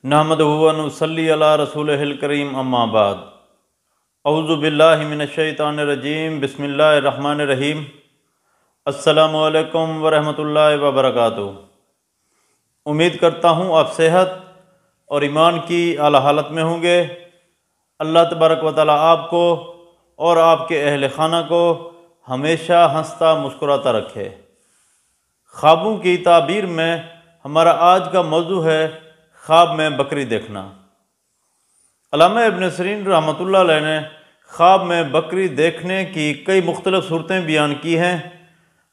नहमदुहु व नुसल्ली अला रसूलिहिल करीम अम्मा बाद। औज़ु बिल्लाहि मिनश शैतानिर रजीम। बिस्मिल्लाहिर रहमानिर रहीम। अस्सलामु अलैकुम व रहमतुल्लाहि व बरकातुहू। उम्मीद करता हूँ आप सेहत और ईमान की आला हालत में होंगे। अल्लाह तबारक व तआला आपको और आपके अहल खाना को हमेशा हंसता मुस्कुराता रखे। ख्वाबों की ताबीर में हमारा आज का मौजू है ख्वाब में बकरी देखना। अल्लामा इब्न सीरीन रहमतुल्लाह अलैह ने ख्वाब में बकरी देखने की कई मुख्तलिफ सूरतें बयान की हैं।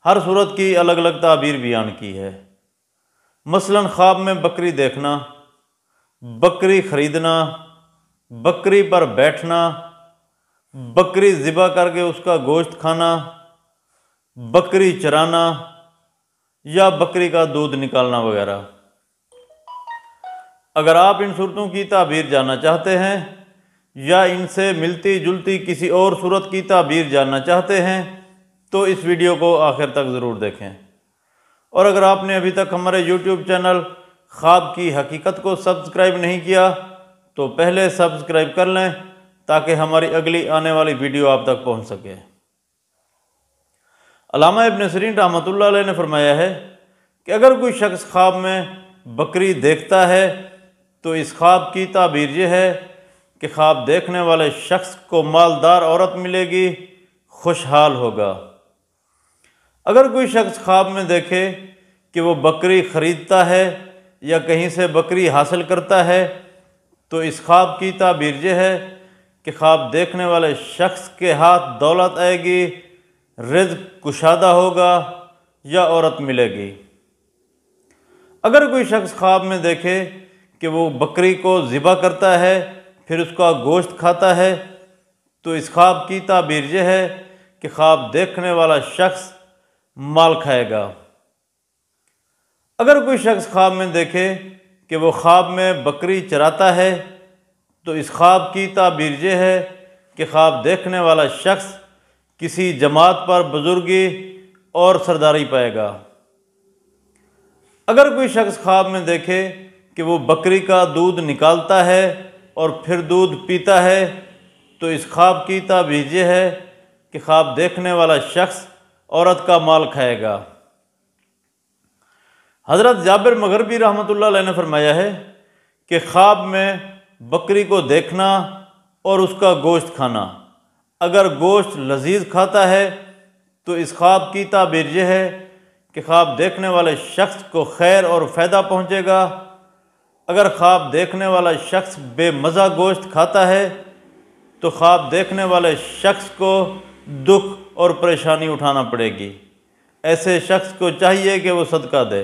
हर सूरत की अलग अलग ताबीर बयान की है। मसलन ख्वाब में बकरी देखना, बकरी ख़रीदना, बकरी पर बैठना, बकरी ज़िबा करके उसका गोश्त खाना, बकरी चराना या बकरी का दूध निकालना वगैरह। अगर आप इन सूरतों की ताबीर जानना चाहते हैं या इनसे मिलती जुलती किसी और सूरत की ताबीर जानना चाहते हैं तो इस वीडियो को आखिर तक ज़रूर देखें। और अगर आपने अभी तक हमारे YouTube चैनल ख्वाब की हकीकत को सब्सक्राइब नहीं किया तो पहले सब्सक्राइब कर लें ताकि हमारी अगली आने वाली वीडियो आप तक पहुंच सके। अल्लामा इब्न सीरीन रहमतुल्लाह अलैह ने फरमाया है कि अगर कोई शख्स ख्वाब में बकरी देखता है तो इस ख्वाब की ताबीर ये है कि ख्वाब देखने वाले शख्स को मालदार औरत मिलेगी, खुशहाल होगा। अगर कोई शख्स ख्वाब में देखे कि वो बकरी ख़रीदता है या कहीं से बकरी हासिल करता है तो इस ख्वाब की ताबीर ये है कि ख्वाब देखने वाले शख्स के हाथ दौलत आएगी, रिज़्क़ कुशादा होगा या औरत मिलेगी। अगर कोई शख्स ख्वाब में देखे कि वो बकरी को ज़िबा करता है फिर उसका गोश्त खाता है तो इस ख्वाब की ताबीर ये है कि ख्वाब देखने वाला शख्स माल खाएगा। अगर कोई शख्स ख्वाब में देखे कि वो ख्वाब में बकरी चराता है तो इस ख्वाब की ताबीर ये है कि ख्वाब देखने वाला शख्स किसी जमात पर बुजुर्गी और सरदारी पाएगा। अगर कोई शख्स ख्वाब में देखे कि वो बकरी का दूध निकालता है और फिर दूध पीता है तो इस ख्वाब की ताबीर ये है कि ख्वाब देखने वाला शख्स औरत का माल खाएगा। हज़रत जाबिर मग़रिबी रहमतुल्लाह अलैह ने फरमाया है कि ख्वाब में बकरी को देखना और उसका गोश्त खाना, अगर गोश्त लजीज खाता है तो इस ख्वाब की ताबीर ये है कि ख्वाब देखने वाले शख्स को खैर और फ़ायदा पहुँचेगा। अगर ख्वाब देखने वाला शख्स बेमज़ा गोश्त खाता है तो ख्वाब देखने वाले शख्स को दुख और परेशानी उठाना पड़ेगी। ऐसे शख्स को चाहिए कि वो सदका दे।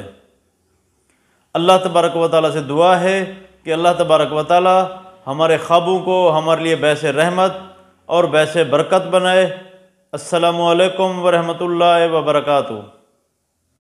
अल्लाह तबारक व तआला से दुआ है कि अल्लाह तबारक व तआला हमारे ख्वाबों को हमारे लिए बैसे रहमत और बैसे बरकत बनाए। अस्सलामु अलैकुम व रहमतुल्लाहि व बरकातुहू।